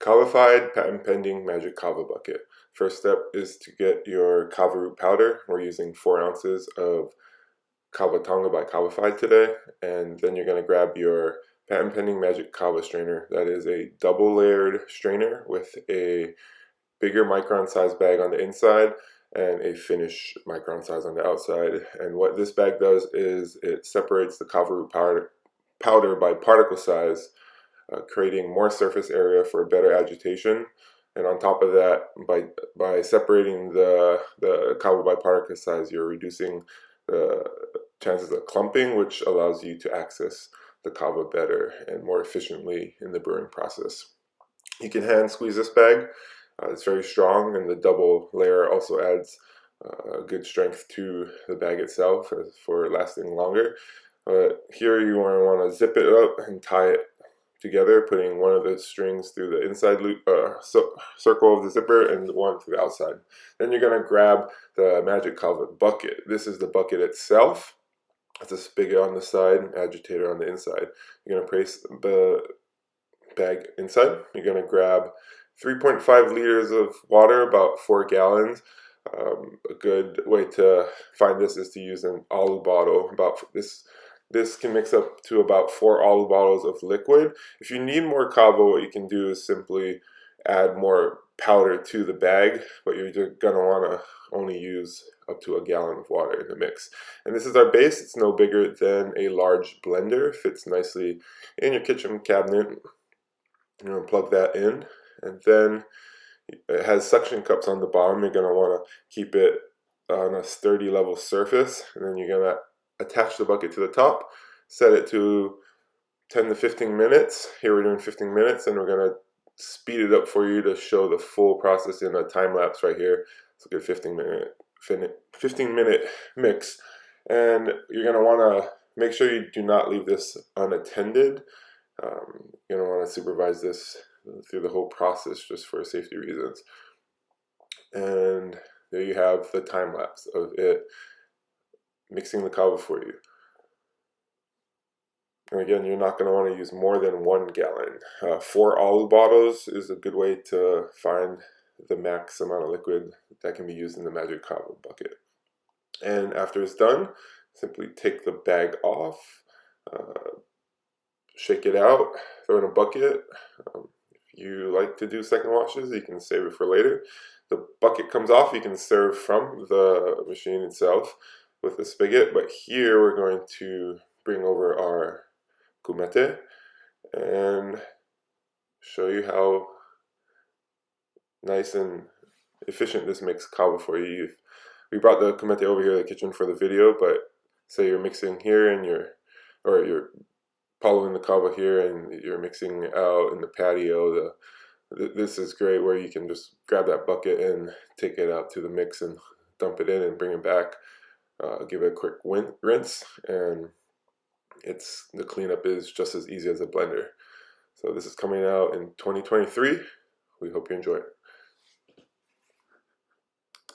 Kavafied patent pending magic kava bucket. First step is to get your kava root powder. We're using 4 ounces of Kava Tonga by Kavafied today, and then you're going to grab your patent pending magic kava strainer. That is a double layered strainer with a bigger micron size bag on the inside and a finish micron size on the outside. And what this bag does is it separates the kava root powder by particle size, creating more surface area for better agitation. And on top of that, by separating the kava by particle size, you're reducing the chances of clumping, which allows you to access the kava better and more efficiently in the brewing process. You can hand squeeze this bag. It's very strong, and the double layer also adds good strength to the bag itself for lasting longer. But here you want to zip it up and tie it together, putting one of the strings through the inside loop, circle of the zipper and one through the outside. Then you're going to grab the magic kava bucket. This is the bucket itself. It's a spigot on the side, agitator on the inside. You're going to place the bag inside. You're going to grab 3.5 liters of water, about 4 gallons. A good way to find this is to use an alu bottle. This can mix up to about 4 alu bottles of liquid. If you need more kava, what you can do is simply add more powder to the bag, but you're going to want to only use up to 1 gallon of water in the mix. And this is our base. It's no bigger than a large blender. Fits nicely in your kitchen cabinet. You're going to plug that in, and then it has suction cups on the bottom. You're going to want to keep it on a sturdy level surface, and then you're going to attach the bucket to the top, set it to 10 to 15 minutes. Here we're doing 15 minutes, and we're going to speed it up for you to show the full process in a time lapse right here. It's a good 15 minute mix, and you're going to want to make sure you do not leave this unattended. You're going to want to supervise this through the whole process just for safety reasons. And there you have the time lapse of it mixing the kava for you. And again, you're not going to want to use more than 1 gallon. 4 alu bottles is a good way to find the max amount of liquid that can be used in the magic kava bucket. And after it's done, simply take the bag off, shake it out, throw it in a bucket. If you like to do second washes, you can save it for later. The bucket comes off, you can serve from the machine itself with the spigot, but here we're going to bring over our kumete and show you how nice and efficient this makes kava for you. We brought the kumete over here to the kitchen for the video, but say you're mixing here and you're following the kava here and you're mixing out in the patio, this is great where you can just grab that bucket and take it out to the mix and dump it in and bring it back, give it a quick rinse, and the cleanup is just as easy as a blender. So this is coming out in 2023. We hope you enjoy it.